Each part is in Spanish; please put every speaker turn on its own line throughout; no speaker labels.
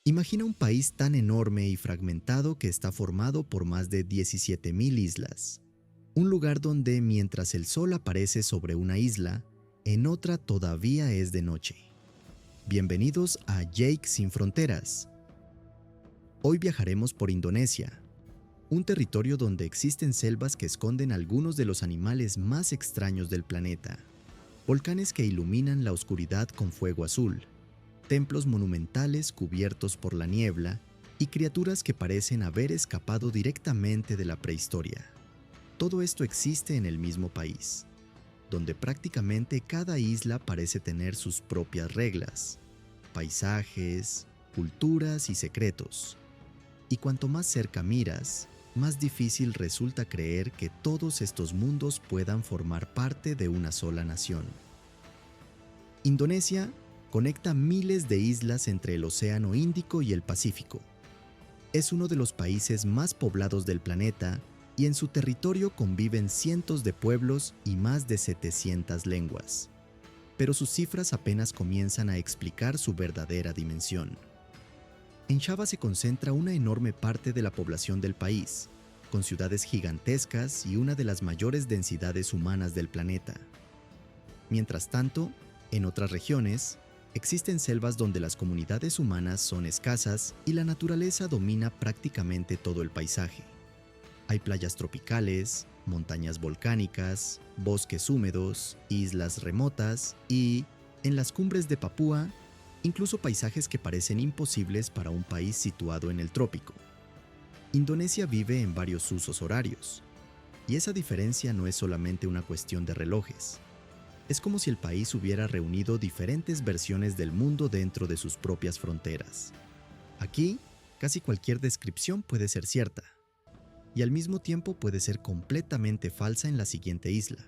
Imagina un país tan enorme y fragmentado que está formado por más de 17.000 islas. Un lugar donde mientras el sol aparece sobre una isla, en otra todavía es de noche. Bienvenidos a Jake Sin Fronteras. Hoy viajaremos por Indonesia, un territorio donde existen selvas que esconden algunos de los animales más extraños del planeta, volcanes que iluminan la oscuridad con fuego azul, templos monumentales cubiertos por la niebla y criaturas que parecen haber escapado directamente de la prehistoria. Todo esto existe en el mismo país, donde prácticamente cada isla parece tener sus propias reglas, paisajes, culturas y secretos. Y cuanto más cerca miras, más difícil resulta creer que todos estos mundos puedan formar parte de una sola nación. Indonesia conecta miles de islas entre el Océano Índico y el Pacífico. Es uno de los países más poblados del planeta y en su territorio conviven cientos de pueblos y más de 700 lenguas. Pero sus cifras apenas comienzan a explicar su verdadera dimensión. En Java se concentra una enorme parte de la población del país, con ciudades gigantescas y una de las mayores densidades humanas del planeta. Mientras tanto, en otras regiones, existen selvas donde las comunidades humanas son escasas y la naturaleza domina prácticamente todo el paisaje. Hay playas tropicales, montañas volcánicas, bosques húmedos, islas remotas y, en las cumbres de Papúa, incluso paisajes que parecen imposibles para un país situado en el trópico. Indonesia vive en varios usos horarios, y esa diferencia no es solamente una cuestión de relojes. Es como si el país hubiera reunido diferentes versiones del mundo dentro de sus propias fronteras. Aquí, casi cualquier descripción puede ser cierta, y al mismo tiempo puede ser completamente falsa en la siguiente isla.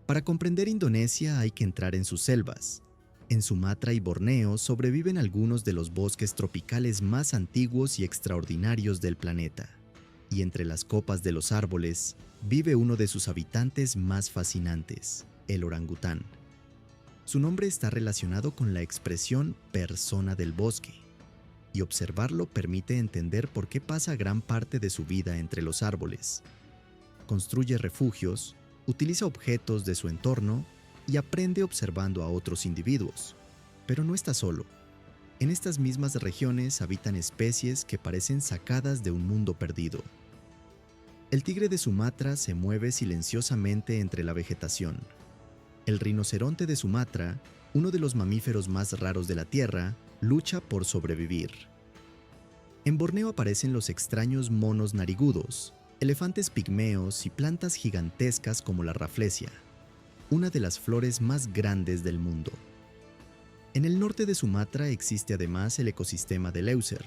Para comprender Indonesia hay que entrar en sus selvas. En Sumatra y Borneo sobreviven algunos de los bosques tropicales más antiguos y extraordinarios del planeta, y entre las copas de los árboles vive uno de sus habitantes más fascinantes, el orangután. Su nombre está relacionado con la expresión persona del bosque, y observarlo permite entender por qué pasa gran parte de su vida entre los árboles. Construye refugios, utiliza objetos de su entorno y aprende observando a otros individuos. Pero no está solo. En estas mismas regiones habitan especies que parecen sacadas de un mundo perdido. El tigre de Sumatra se mueve silenciosamente entre la vegetación. El rinoceronte de Sumatra, uno de los mamíferos más raros de la Tierra, lucha por sobrevivir. En Borneo aparecen los extraños monos narigudos, elefantes pigmeos y plantas gigantescas como la raflesia, una de las flores más grandes del mundo. En el norte de Sumatra existe además el ecosistema de Leuser,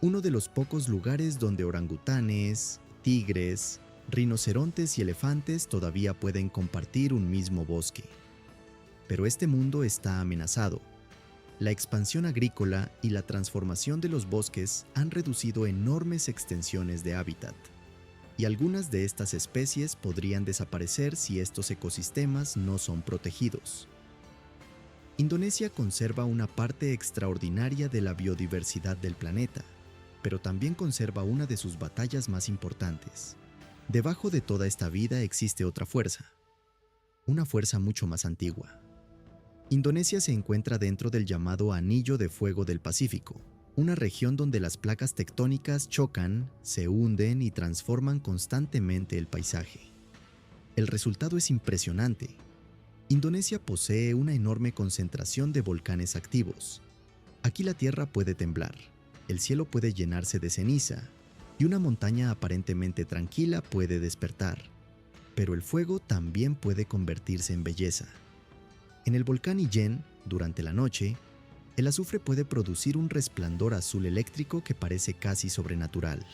uno de los pocos lugares donde orangutanes, tigres, rinocerontes y elefantes todavía pueden compartir un mismo bosque. Pero este mundo está amenazado. La expansión agrícola y la transformación de los bosques han reducido enormes extensiones de hábitat, y algunas de estas especies podrían desaparecer si estos ecosistemas no son protegidos. Indonesia conserva una parte extraordinaria de la biodiversidad del planeta, pero también conserva una de sus batallas más importantes. Debajo de toda esta vida existe otra fuerza, una fuerza mucho más antigua. Indonesia se encuentra dentro del llamado Anillo de Fuego del Pacífico, una región donde las placas tectónicas chocan, se hunden y transforman constantemente el paisaje. El resultado es impresionante. Indonesia posee una enorme concentración de volcanes activos. Aquí la tierra puede temblar, el cielo puede llenarse de ceniza y una montaña aparentemente tranquila puede despertar. Pero el fuego también puede convertirse en belleza. En el volcán Ijen, durante la noche, el azufre puede producir un resplandor azul eléctrico que parece casi sobrenatural.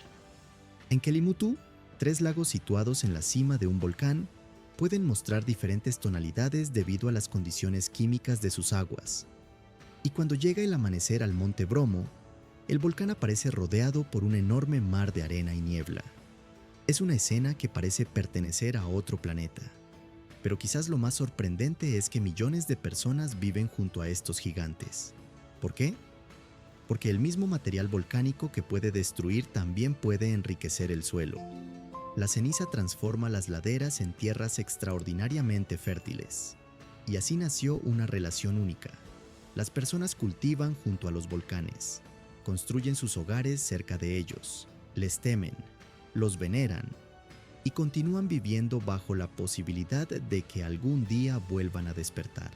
En Kelimutu, 3 lagos situados en la cima de un volcán pueden mostrar diferentes tonalidades debido a las condiciones químicas de sus aguas. Y cuando llega el amanecer al monte Bromo, el volcán aparece rodeado por un enorme mar de arena y niebla. Es una escena que parece pertenecer a otro planeta. Pero quizás lo más sorprendente es que millones de personas viven junto a estos gigantes. ¿Por qué? porque el mismo material volcánico que puede destruir también puede enriquecer el suelo. La ceniza transforma las laderas en tierras extraordinariamente fértiles, y así nació una relación única. Las personas cultivan junto a los volcanes, construyen sus hogares cerca de ellos, les temen, los veneran y continúan viviendo bajo la posibilidad de que algún día vuelvan a despertar.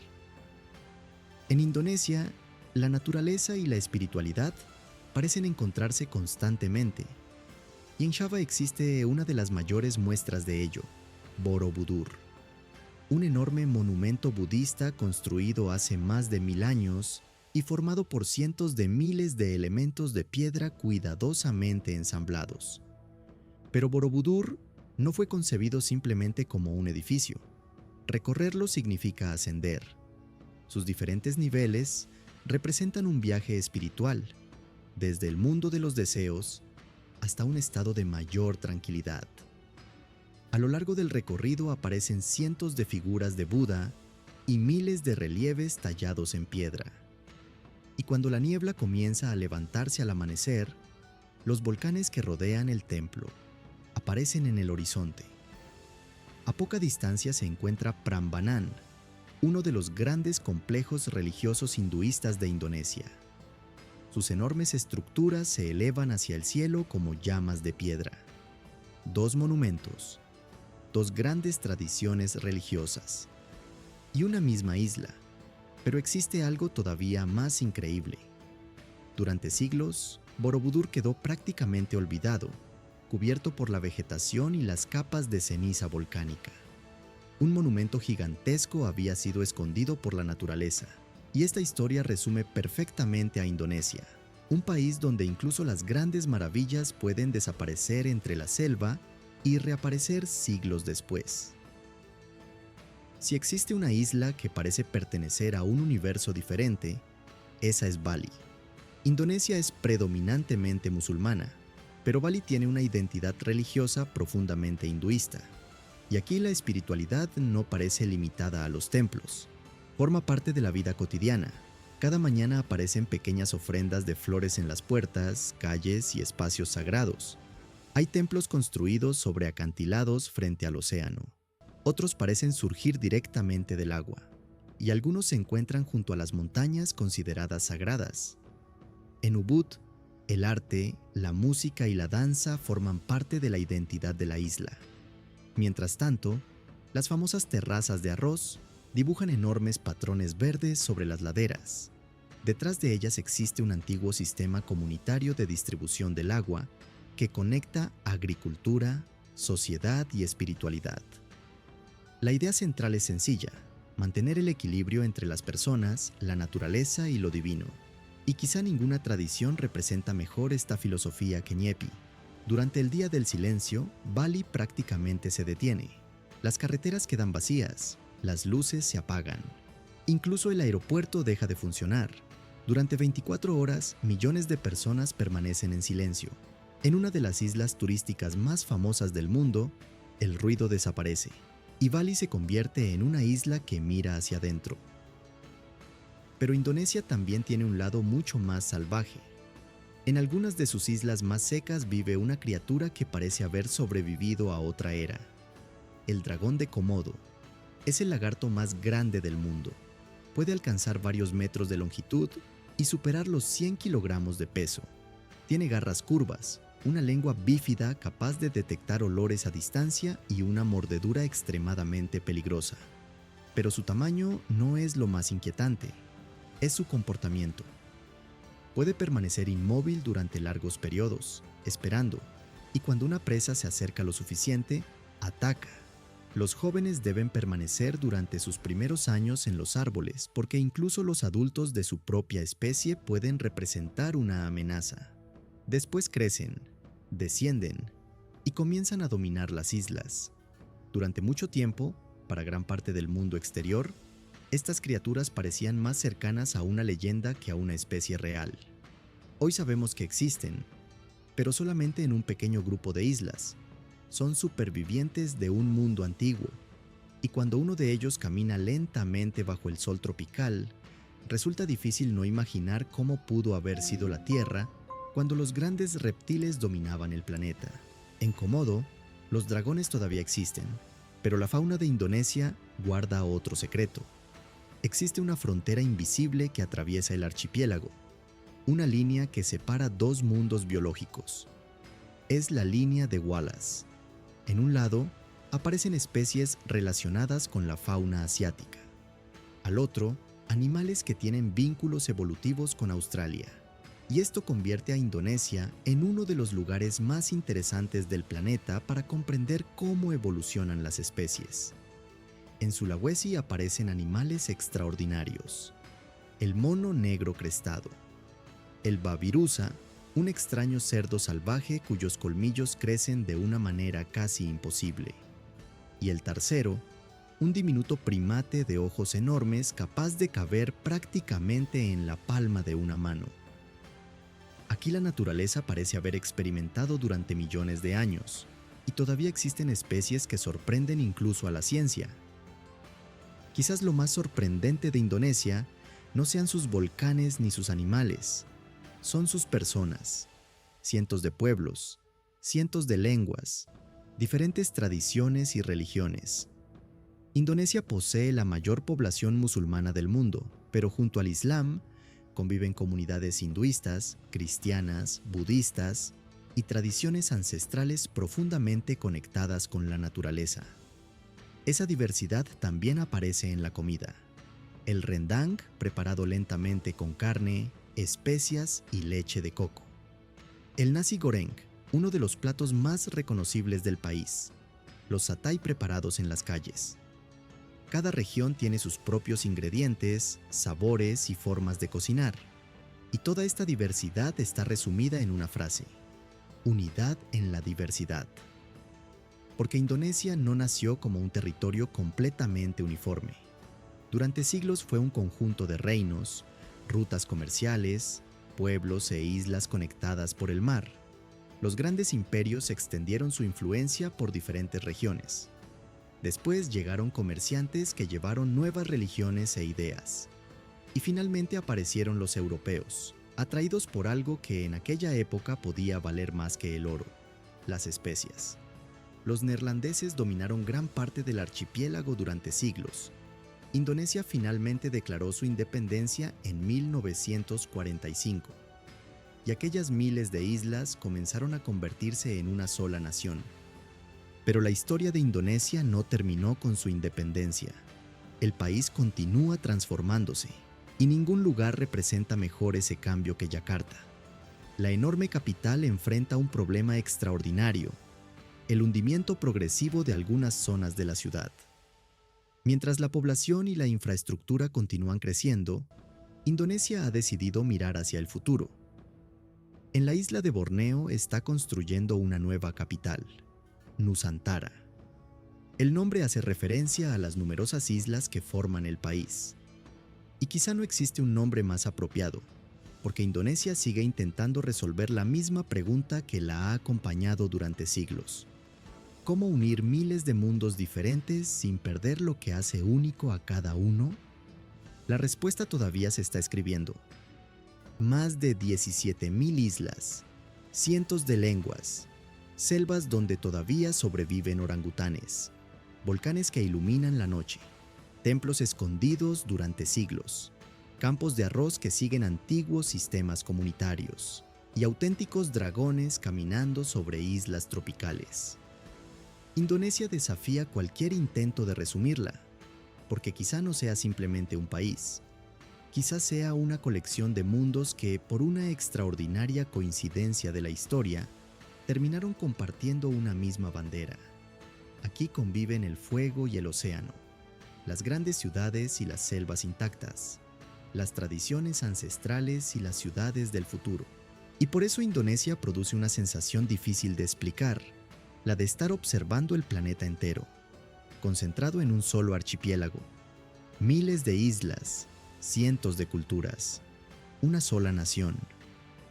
En Indonesia, la naturaleza y la espiritualidad parecen encontrarse constantemente, y en Java existe una de las mayores muestras de ello, Borobudur, un enorme monumento budista construido hace más de 1000 años y formado por cientos de miles de elementos de piedra cuidadosamente ensamblados. Pero Borobudur no fue concebido simplemente como un edificio. Recorrerlo significa ascender. Sus diferentes niveles representan un viaje espiritual, desde el mundo de los deseos hasta un estado de mayor tranquilidad. A lo largo del recorrido aparecen cientos de figuras de Buda y miles de relieves tallados en piedra. Y cuando la niebla comienza a levantarse al amanecer, los volcanes que rodean el templo aparecen en el horizonte. A poca distancia se encuentra Prambanan, uno de los grandes complejos religiosos hinduistas de Indonesia. Sus enormes estructuras se elevan hacia el cielo como llamas de piedra. Dos monumentos, dos grandes tradiciones religiosas y una misma isla, pero existe algo todavía más increíble. Durante siglos, Borobudur quedó prácticamente olvidado, cubierto por la vegetación y las capas de ceniza volcánica. Un monumento gigantesco había sido escondido por la naturaleza, y esta historia resume perfectamente a Indonesia, un país donde incluso las grandes maravillas pueden desaparecer entre la selva y reaparecer siglos después. Si existe una isla que parece pertenecer a un universo diferente, esa es Bali. Indonesia es predominantemente musulmana, pero Bali tiene una identidad religiosa profundamente hinduista. Y aquí la espiritualidad no parece limitada a los templos. Forma parte de la vida cotidiana. Cada mañana aparecen pequeñas ofrendas de flores en las puertas, calles y espacios sagrados. Hay templos construidos sobre acantilados frente al océano. Otros parecen surgir directamente del agua, y algunos se encuentran junto a las montañas consideradas sagradas. En Ubud, el arte, la música y la danza forman parte de la identidad de la isla. Mientras tanto, las famosas terrazas de arroz dibujan enormes patrones verdes sobre las laderas. Detrás de ellas existe un antiguo sistema comunitario de distribución del agua que conecta agricultura, sociedad y espiritualidad. La idea central es sencilla: mantener el equilibrio entre las personas, la naturaleza y lo divino. Y quizá ninguna tradición representa mejor esta filosofía que Nyepi. Durante el día del silencio, Bali prácticamente se detiene. Las carreteras quedan vacías, las luces se apagan. Incluso el aeropuerto deja de funcionar. Durante 24 horas, millones de personas permanecen en silencio. En una de las islas turísticas más famosas del mundo, el ruido desaparece, y Bali se convierte en una isla que mira hacia adentro. Pero Indonesia también tiene un lado mucho más salvaje. En algunas de sus islas más secas vive una criatura que parece haber sobrevivido a otra era. El dragón de Komodo. Es el lagarto más grande del mundo. Puede alcanzar varios metros de longitud y superar los 100 kilogramos de peso. Tiene garras curvas, una lengua bífida capaz de detectar olores a distancia y una mordedura extremadamente peligrosa. Pero su tamaño no es lo más inquietante. Es su comportamiento. Puede permanecer inmóvil durante largos periodos, esperando, y cuando una presa se acerca lo suficiente, ataca. Los jóvenes deben permanecer durante sus primeros años en los árboles porque incluso los adultos de su propia especie pueden representar una amenaza. Después crecen, descienden y comienzan a dominar las islas. Durante mucho tiempo, para gran parte del mundo exterior, estas criaturas parecían más cercanas a una leyenda que a una especie real. Hoy sabemos que existen, pero solamente en un pequeño grupo de islas. Son supervivientes de un mundo antiguo, y cuando uno de ellos camina lentamente bajo el sol tropical, Resulta difícil no imaginar cómo pudo haber sido la Tierra cuando los grandes reptiles dominaban el planeta. En Komodo, los dragones todavía existen, pero la fauna de Indonesia guarda otro secreto. Existe una frontera invisible que atraviesa el archipiélago, una línea que separa dos mundos biológicos. Es la línea de Wallace. En un lado, aparecen especies relacionadas con la fauna asiática. Al otro, animales que tienen vínculos evolutivos con Australia. Y esto convierte a Indonesia en uno de los lugares más interesantes del planeta para comprender cómo evolucionan las especies. En Sulawesi aparecen animales extraordinarios. El mono negro crestado. El babirusa, un extraño cerdo salvaje cuyos colmillos crecen de una manera casi imposible. Y el tarsero, un diminuto primate de ojos enormes capaz de caber prácticamente en la palma de una mano. Aquí la naturaleza parece haber experimentado durante millones de años, y todavía existen especies que sorprenden incluso a la ciencia. Quizás lo más sorprendente de Indonesia no sean sus volcanes ni sus animales, son sus personas. Cientos de pueblos, cientos de lenguas, diferentes tradiciones y religiones. Indonesia posee la mayor población musulmana del mundo, pero junto al Islam conviven comunidades hinduistas, cristianas, budistas y tradiciones ancestrales profundamente conectadas con la naturaleza. Esa diversidad también aparece en la comida. El rendang, preparado lentamente con carne, especias y leche de coco. El nasi goreng, uno de los platos más reconocibles del país. Los satay preparados en las calles. Cada región tiene sus propios ingredientes, sabores y formas de cocinar. Y toda esta diversidad está resumida en una frase: unidad en la diversidad. Porque Indonesia no nació como un territorio completamente uniforme. Durante siglos fue un conjunto de reinos, rutas comerciales, pueblos e islas conectadas por el mar. Los grandes imperios extendieron su influencia por diferentes regiones. Después llegaron comerciantes que llevaron nuevas religiones e ideas. Y finalmente aparecieron los europeos, atraídos por algo que en aquella época podía valer más que el oro: las especias. Los neerlandeses dominaron gran parte del archipiélago durante siglos. Indonesia finalmente declaró su independencia en 1945, y aquellas miles de islas comenzaron a convertirse en una sola nación. Pero la historia de Indonesia no terminó con su independencia. El país continúa transformándose, y ningún lugar representa mejor ese cambio que Yakarta. La enorme capital enfrenta un problema extraordinario: el hundimiento progresivo de algunas zonas de la ciudad. Mientras la población y la infraestructura continúan creciendo, Indonesia ha decidido mirar hacia el futuro. En la isla de Borneo está construyendo una nueva capital, Nusantara. El nombre hace referencia a las numerosas islas que forman el país. Y quizá no existe un nombre más apropiado, porque Indonesia sigue intentando resolver la misma pregunta que la ha acompañado durante siglos: ¿cómo unir miles de mundos diferentes sin perder lo que hace único a cada uno? La respuesta todavía se está escribiendo. Más de 17,000 islas, cientos de lenguas, selvas donde todavía sobreviven orangutanes, volcanes que iluminan la noche, templos escondidos durante siglos, campos de arroz que siguen antiguos sistemas comunitarios y auténticos dragones caminando sobre islas tropicales. Indonesia desafía cualquier intento de resumirla, porque quizá no sea simplemente un país, quizá sea una colección de mundos que, por una extraordinaria coincidencia de la historia, terminaron compartiendo una misma bandera. Aquí conviven el fuego y el océano, las grandes ciudades y las selvas intactas, las tradiciones ancestrales y las ciudades del futuro. Y por eso Indonesia produce una sensación difícil de explicar: la de estar observando el planeta entero, concentrado en un solo archipiélago. Miles de islas, cientos de culturas, una sola nación,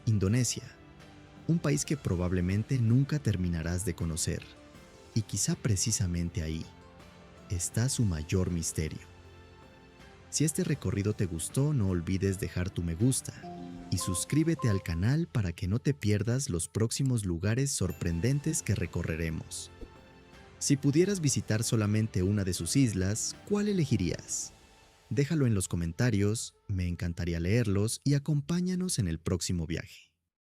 Indonesia, un país que probablemente nunca terminarás de conocer. Y quizá precisamente ahí está su mayor misterio. Si este recorrido te gustó, no olvides dejar tu me gusta y suscríbete al canal para que no te pierdas los próximos lugares sorprendentes que recorreremos. Si pudieras visitar solamente una de sus islas, ¿cuál elegirías? Déjalo en los comentarios, me encantaría leerlos y acompáñanos en el próximo viaje.